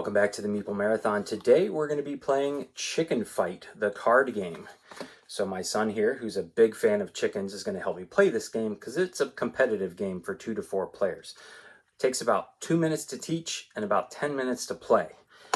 welcome back to the Meeple Marathon. Today we're going to be playing Chicken Fight, the card game. So my son here, who's a big fan of chickens, is going to help me play this game because it's a competitive game for 2 to 4 players. It takes about 2 minutes to teach and about 10 minutes to play.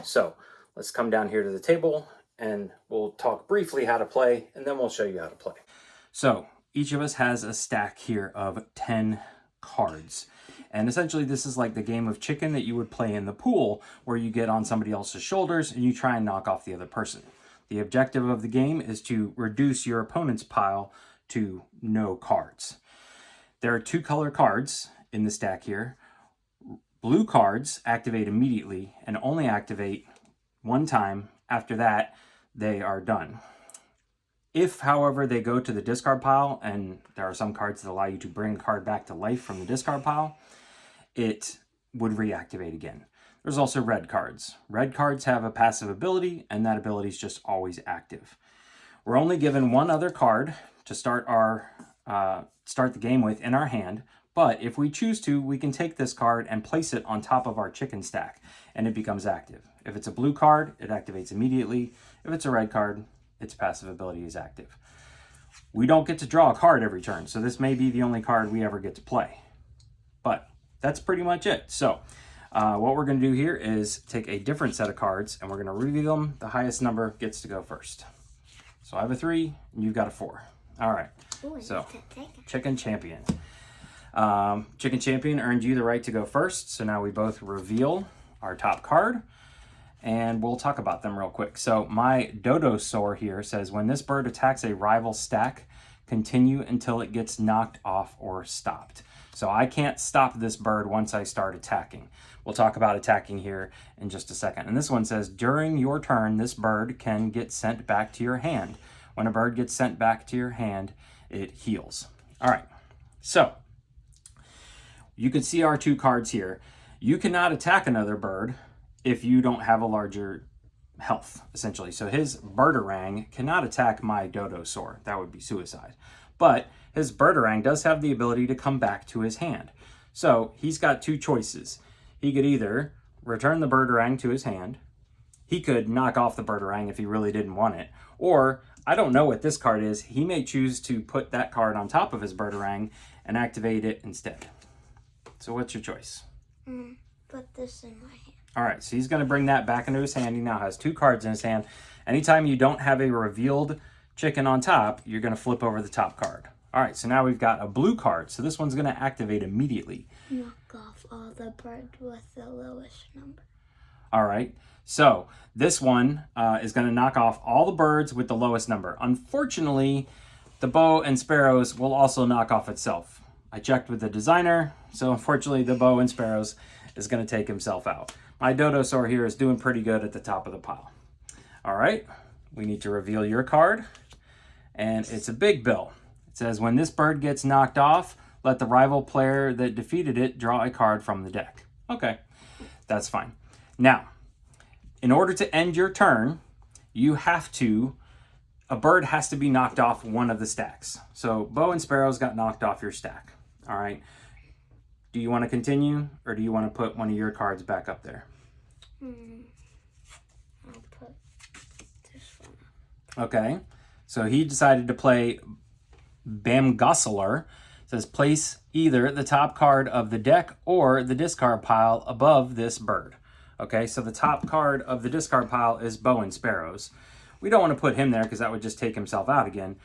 So let's come down here to the table and we'll talk briefly how to play, and then we'll show you how to play. So each of us has a stack here of 10 cards. And essentially this is like the game of chicken that you would play in the pool, where you get on somebody else's shoulders and you try and knock off the other person. The objective of the game is to reduce your opponent's pile to no cards. There are 2 color cards in the stack here. Blue cards activate immediately and only activate 1 time. After that, they are done. If, however, they go to the discard pile, and there are some cards that allow you to bring a card back to life from the discard pile, it would reactivate again. There's also red cards. Red cards have a passive ability, and that ability is just always active. We're only given 1 other card to start the game with in our hand, but if we choose to, we can take this card and place it on top of our chicken stack, and it becomes active. If it's a blue card, it activates immediately. If it's a red card, its passive ability is active. We don't get to draw a card every turn, so this may be the only card we ever get to play. But that's pretty much it. So what we're going to do here is take a different set of cards, and we're going to reveal them. The highest number gets to go first. So I have a 3, and you've got a 4. All right. Ooh, so Chicken Champion. Chicken Champion earned you the right to go first. So now we both reveal our top card, and we'll talk about them real quick. So my Dodosaur here says, when this bird attacks a rival stack, continue until it gets knocked off or stopped. So I can't stop this bird once I start attacking. We'll talk about attacking here in just a second. And this one says, during your turn, this bird can get sent back to your hand. When a bird gets sent back to your hand, it heals. All right, so you can see our 2 cards here. You cannot attack another bird if you don't have a larger health, essentially. So his Birdarang cannot attack my Dodosaur. That would be suicide. But his Birdarang does have the ability to come back to his hand. So he's got 2 choices. He could either return the Birdarang to his hand. He could knock off the Birdarang if he really didn't want it. Or, I don't know what this card is. He may choose to put that card on top of his Birdarang and activate it instead. So what's your choice? Put this in my hand. All right, so he's going to bring that back into his hand. He now has 2 cards in his hand. Anytime you don't have a revealed chicken on top, you're going to flip over the top card. All right, so now we've got a blue card. So this one's going to activate immediately. Knock off all the birds with the lowest number. All right, so this one is going to knock off all the birds with the lowest number. Unfortunately, the bow and sparrows will also knock off itself. I checked with the designer, so unfortunately the bow and sparrows is going to take himself out. My Dodosaur here is doing pretty good at the top of the pile. All right, we need to reveal your card, and it's a big bill. It says, when this bird gets knocked off, let the rival player that defeated it draw a card from the deck. Okay, that's fine. Now, in order to end your turn, a bird has to be knocked off one of the stacks. So bow and sparrows got knocked off your stack. All right. Do you want to continue, or do you want to put one of your cards back up there? I'll put this one up. Okay. So he decided to play Bamgosseler. It says, place either the top card of the deck or the discard pile above this bird. Okay, so the top card of the discard pile is bow and sparrows. We don't want to put him there because that would just take himself out again.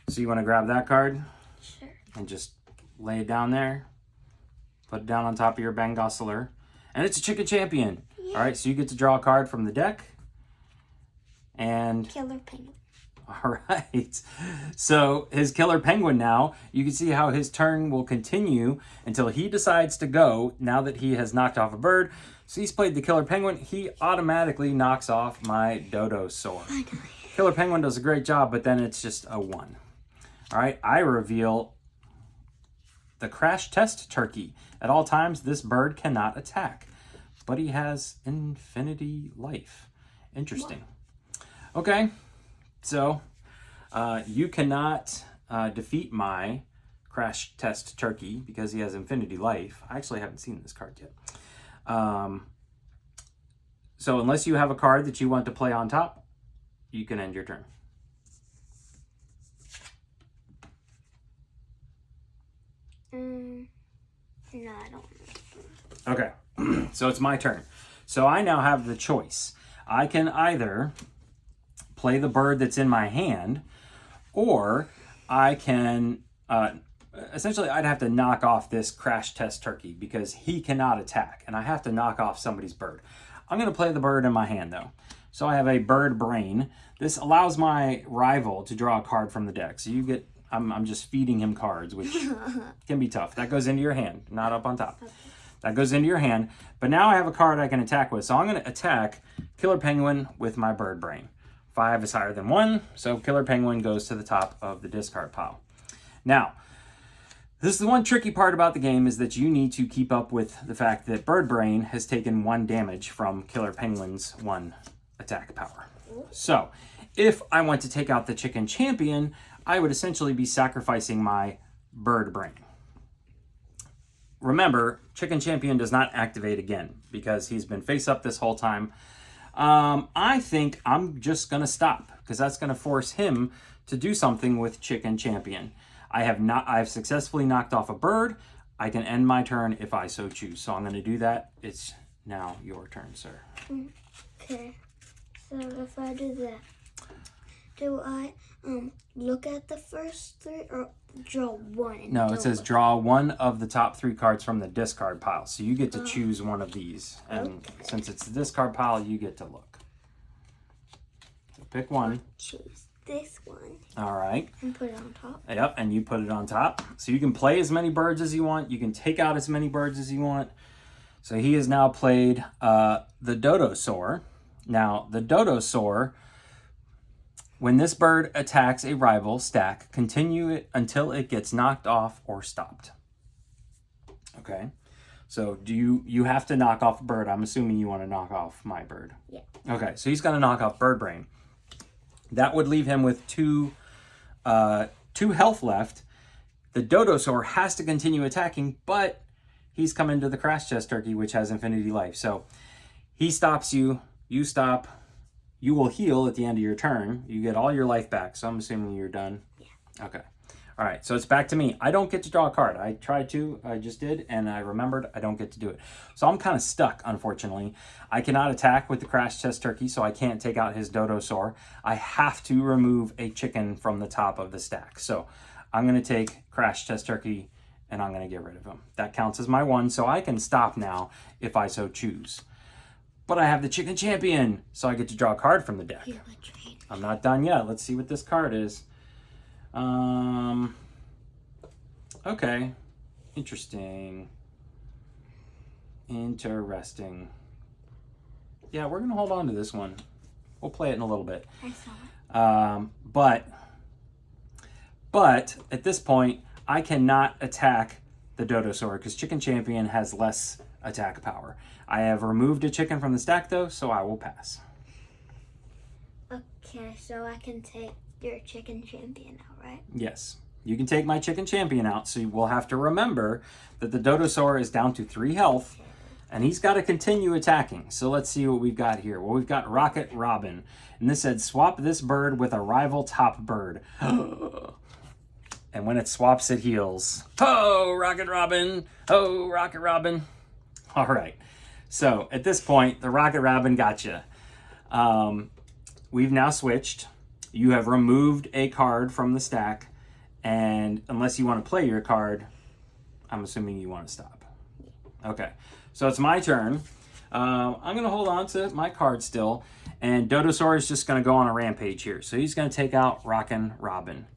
So you want to grab that card? Sure. And just lay it down there. Put it down on top of your Bamgosseler. And it's a Chicken Champion. Yeah. All right, so you get to draw a card from the deck. And Killer Penguin. All right. So his Killer Penguin now, you can see how his turn will continue until he decides to go now that he has knocked off a bird. So he's played the Killer Penguin. He automatically knocks off my Dodosaur. Killer Penguin does a great job, but then it's just a 1. All right, I reveal the Crash Test Turkey. At all times, this bird cannot attack, but he has infinity life. Interesting. Okay, so you cannot defeat my Crash Test Turkey because he has infinity life. I actually haven't seen this card yet. So unless you have a card that you want to play on top, you can end your turn. No, I don't. Okay, so it's my turn. So I now have the choice. I can either play the bird that's in my hand, or I can, essentially I'd have to knock off this crash test turkey because he cannot attack, and I have to knock off somebody's bird. I'm going to play the bird in my hand though. So I have a bird brain. This allows my rival to draw a card from the deck. So you get, I'm just feeding him cards, which can be tough. That goes into your hand, not up on top. Okay. That goes into your hand. But now I have a card I can attack with. So I'm going to attack Killer Penguin with my bird brain. 5 is higher than 1, so Killer Penguin goes to the top of the discard pile. Now, this is the one tricky part about the game, is that you need to keep up with the fact that Bird Brain has taken 1 damage from Killer Penguin's 1 attack power. So, if I want to take out the Chicken Champion, I would essentially be sacrificing my Bird Brain. Remember, Chicken Champion does not activate again because he's been face up this whole time. I think I'm just going to stop because that's going to force him to do something with Chicken Champion. I've successfully knocked off a bird. I can end my turn if I so choose. So I'm going to do that. It's now your turn, sir. Okay. So if I do that, do I look at the first 3 or draw 1? No, it says draw 1 of the top 3 cards from the discard pile. So you get to choose one of these. And since it's the discard pile, you get to look. So pick one. I'll choose this one. All right. And put it on top. Yep, and you put it on top. So you can play as many birds as you want. You can take out as many birds as you want. So he has now played the Dodosaur. Now, the Dodosaur, when this bird attacks a rival stack, continue it until it gets knocked off or stopped. Okay, so you have to knock off a bird. I'm assuming you want to knock off my bird. Yeah. Okay, so he's going to knock off Bird Brain. That would leave him with 2 health left. The Dodosaur has to continue attacking, but he's come into the Crash Test Turkey, which has infinity life. So he stops you, you stop. You will heal at the end of your turn. You get all your life back. So I'm assuming you're done. Yeah. Okay. All right. So it's back to me. I don't get to draw a card. I tried to. I just did. And I remembered I don't get to do it. So I'm kind of stuck, unfortunately. I cannot attack with the Crash Test Turkey, so I can't take out his Dodosaur. I have to remove a chicken from the top of the stack. So I'm going to take Crash Test Turkey and I'm going to get rid of him. That counts as my 1. So I can stop now if I so choose. But I have the Chicken Champion, so I get to draw a card from the deck. I'm not done yet. Let's see what this card is. Okay. Interesting. Interesting. Yeah, we're going to hold on to this one. We'll play it in a little bit. I saw it. But at this point, I cannot attack the Dodosaur because Chicken Champion has less attack power. I have removed a chicken from the stack though, so I will pass. Okay, so I can take your Chicken Champion out, right? Yes. You can take my Chicken Champion out, so you will have to remember that the Dodosaur is down to 3 health, and he's got to continue attacking. So let's see what we've got here. Well, we've got Rocket Robin, and this said, swap this bird with a rival top bird. And when it swaps, it heals. Oh, Rocket Robin! Oh, Rocket Robin! All right. So at this point, the Rocket Robin got you. We've now switched. You have removed a card from the stack, and unless you want to play your card, I'm assuming you want to stop. Okay, so it's my turn. I'm going to hold on to my card still, and Dodosaur is just going to go on a rampage here. So he's going to take out Rockin' Robin.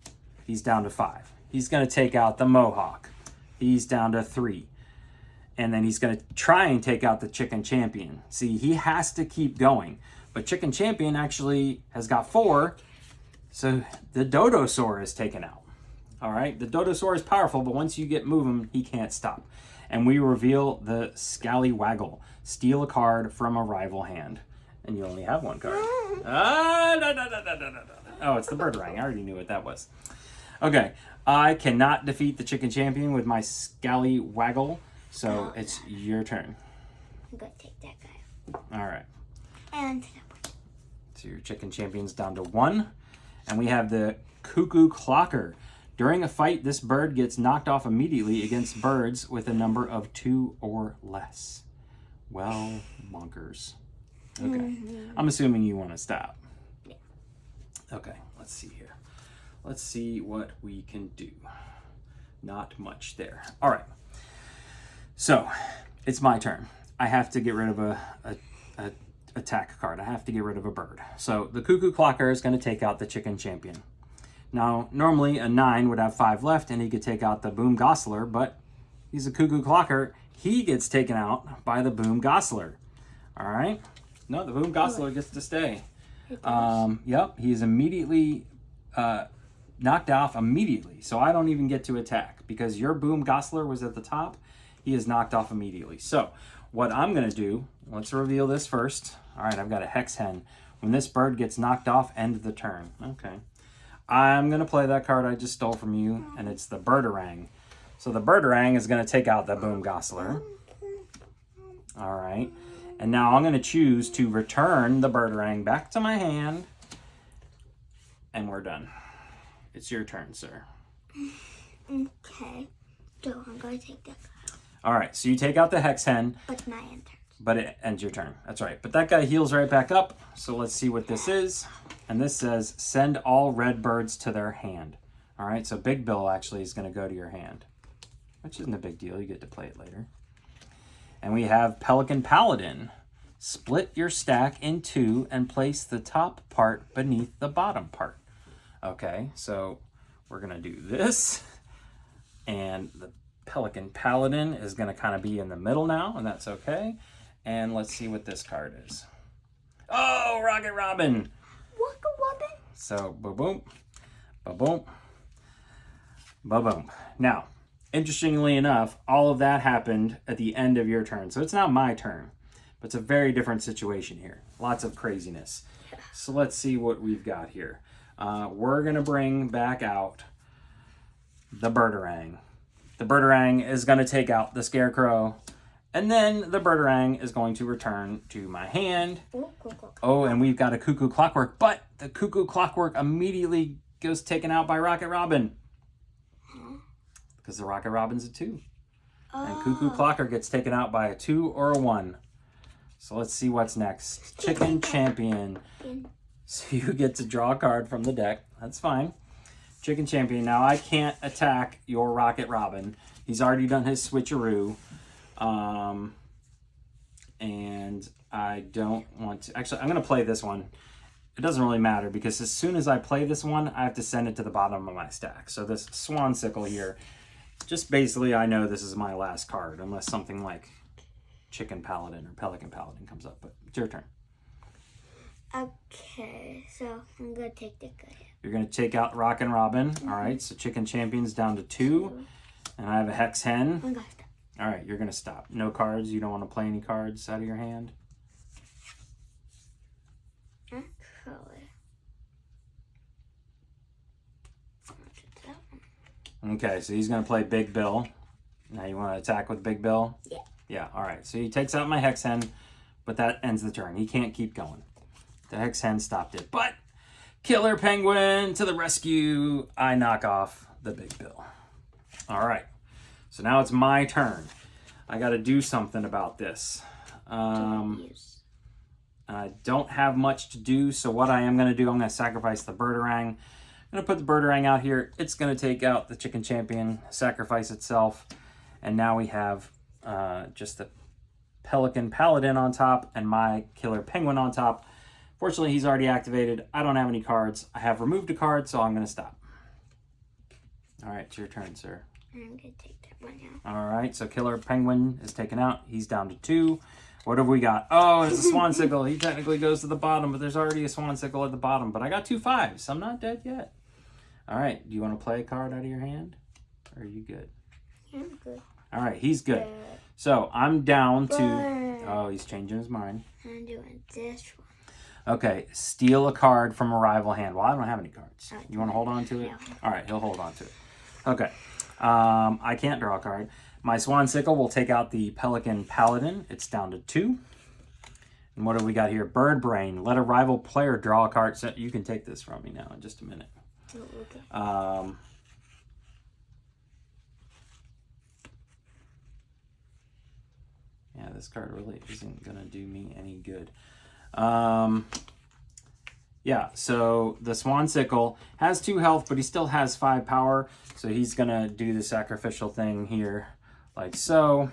He's down to 5. He's going to take out the Mohawk. He's down to 3. And then he's going to try and take out the Chicken Champion. See, he has to keep going. But Chicken Champion actually has got 4. So the Dodosaur is taken out. All right, the Dodosaur is powerful, but once you get moving, he can't stop. And we reveal the Scallywaggle. Steal a card from a rival hand. And you only have 1 card. Oh, it's the bird ring. I already knew what that was. Okay, I cannot defeat the Chicken Champion with my Scallywaggle. So it's your turn. I'm going to take that guy. All right. And so your chicken champion's down to 1. And we have the cuckoo clocker. During a fight, this bird gets knocked off immediately against birds with a number of 2 or less. Well, bonkers. Okay. I'm assuming you want to stop. Yeah. Okay, let's see here. Let's see what we can do. Not much there. All right. So, it's my turn. I have to get rid of a attack card. I have to get rid of a bird. So, the cuckoo clocker is going to take out the chicken champion. Now, normally a 9 would have 5 left and he could take out the boom gosler, but he's a cuckoo clocker. He gets taken out by the boom gosler. All right. No, the boom gosler gets to stay. Yep, he's immediately knocked off immediately. So I don't even get to attack because your boom gosler was at the top. He is knocked off immediately. So what I'm going to do, let's reveal this first. All right, I've got a hex hen. When this bird gets knocked off, end the turn. Okay. I'm going to play that card I just stole from you, and it's the birdarang. So the birdarang is going to take out the boom gosler. All right. And now I'm going to choose to return the birdarang back to my hand. And we're done. It's your turn, sir. Okay. So I'm going to take that card. All right. So you take out the hex hen. But my end turn. But it ends your turn. That's right. But that guy heals right back up. So let's see what this is. And this says, send all red birds to their hand. All right. So Big Bill actually is going to go to your hand. Which isn't a big deal. You get to play it later. And we have Pelican Paladin. Split your stack in 2 and place the top part beneath the bottom part. Okay, so we're going to do this. And the Pelican Paladin is going to kind of be in the middle now, and that's okay. And let's see what this card is. Oh, Rocket Robin! Waka Robin? So, ba-boom, ba-boom, ba-boom. Now, interestingly enough, all of that happened at the end of your turn. So it's not my turn, but it's a very different situation here. Lots of craziness. So let's see what we've got here. We're going to bring back out the birdarang. The birdarang is going to take out the scarecrow. And then the birdarang is going to return to my hand. Oh, and we've got a cuckoo clockwork. But the cuckoo clockwork immediately goes taken out by Rocket Robin. Because the Rocket Robin's a 2. And Cuckoo Clocker gets taken out by a 2 or a 1. So let's see what's next. Chicken Champion. So you get to draw a card from the deck. That's fine. Chicken Champion. Now I can't attack your Rocket Robin. He's already done his switcheroo. And I don't want to... Actually, I'm going to play this one. It doesn't really matter because as soon as I play this one, I have to send it to the bottom of my stack. So this Swan Sickle here, just basically I know this is my last card unless something like Chicken Paladin or Pelican Paladin comes up. But it's your turn. Okay, so I'm going to take the card. You're going to take out Rockin' Robin. All right, so Chicken Champion's down to 2. And I have a Hex Hen. I'm going to stop. All right, you're going to stop. No cards. You don't want to play any cards out of your hand? Okay, so he's going to play Big Bill. Now you want to attack with Big Bill? Yeah. Yeah, all right. So he takes out my Hex Hen, but that ends the turn. He can't keep going. The Hex Hen stopped it. But Killer Penguin to the rescue. I knock off the Big Bill. All right. So now it's my turn. I got to do something about this. I don't have much to do, so what I am going to do, I'm going to sacrifice the birdarang. I'm going to put the birdarang out here. It's going to take out the Chicken Champion, sacrifice itself, and now we have just the Pelican Paladin on top and my Killer Penguin on top. Fortunately, he's already activated. I don't have any cards. I have removed a card, so I'm going to stop. All right, it's your turn, sir. I'm going to take that one out. All right, so Killer Penguin is taken out. He's down to 2. What have we got? Oh, it's a Swan Sickle. He technically goes to the bottom, but there's already a Swan Sickle at the bottom. But I got 2 5s. I'm not dead yet. All right, do you want to play a card out of your hand? Or are you good? I'm good. All right, he's good. So I'm down to... Oh, he's changing his mind. I'm doing this one. Okay, steal a card from a rival hand. Well, I don't have any cards. You want to hold on to it? Yeah. All right, he'll hold on to it. Okay. I can't draw a card. My Swan Sickle will take out the Pelican Paladin. It's down to 2. And what do we got here? Bird Brain. Let a rival player draw a card. So you can take this from me now in just a minute. Oh, okay. Yeah, this card really isn't going to do me any good. Yeah, so the Swansicle has 2 health, but he still has 5 power. So he's going to do the sacrificial thing here, like so.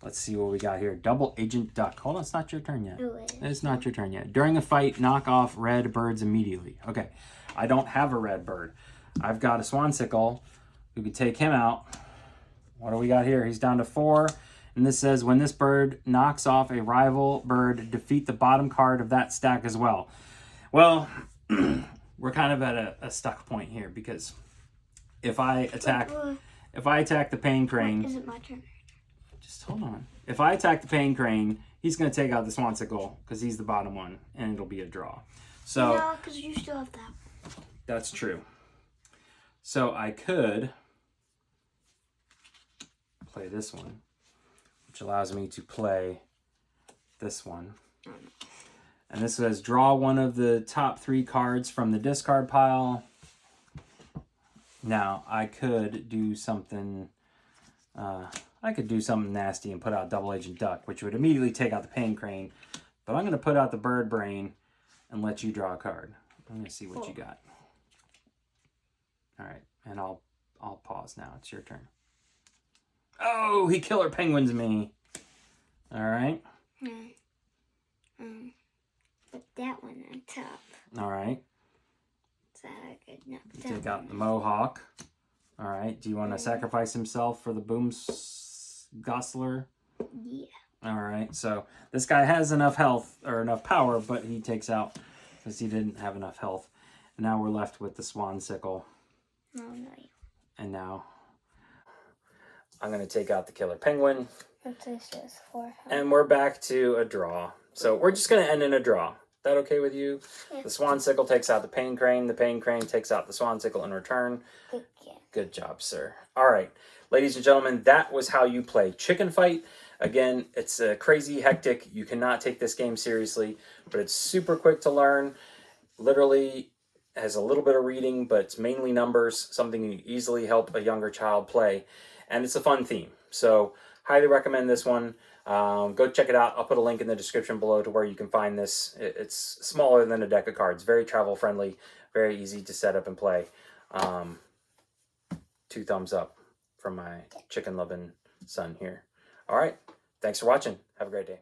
Let's see what we got here. Double Agent Duck. Hold on, it's not your turn yet. It's not your turn yet. During a fight, knock off red birds immediately. Okay, I don't have a red bird. I've got a Swansicle who can take him out. What do we got here? He's down to 4. And this says, when this bird knocks off a rival bird, defeat the bottom card of that stack as well. Well, we're kind of at a stuck point here, because if I attack the Pain Crane... Is it my turn? Just hold on. If I attack the Pain Crane, he's going to take out the Swansicle because he's the bottom one, and it'll be a draw. So no, because you still have that. That's true. So I could play this one, which allows me to play this one. And this says, draw one of the top 3 cards from the discard pile. Now, I could do something... I could do something nasty and put out Double Agent Duck, which would immediately take out the Pain Crane. But I'm going to put out the Bird Brain and let you draw a card. I'm going to see what you got. All right, and I'll pause now. It's your turn. Oh, he Killer Penguins me. All right. Put that one on top. All right. So I could knock that Take out the Mohawk. All right. Do you want to sacrifice himself for the Boom Gosler? Yeah. All right. So this guy has enough health or enough power, but he takes out because he didn't have enough health. And now we're left with the Swansicle. Oh, no. And now I'm going to take out the Killer Penguin. This is 4 health. And we're back to a draw. So we're just going to end in a draw. That okay with you? Yeah. The Swansicle takes out the Pain Crane. The Pain Crane takes out the Swansicle in return. Good job, sir. All right, ladies and gentlemen, that was how you play Chicken Fight. Again, it's crazy hectic. You cannot take this game seriously, but it's super quick to learn. Literally has a little bit of reading, but it's mainly numbers, something you easily help a younger child play. And it's a fun theme. So highly recommend this one. Go check it out. I'll put a link in the description below to where you can find this. It's smaller than a deck of cards. Very travel friendly. Very easy to set up and play. 2 thumbs up from my chicken loving son here. All right. Thanks for watching. Have a great day.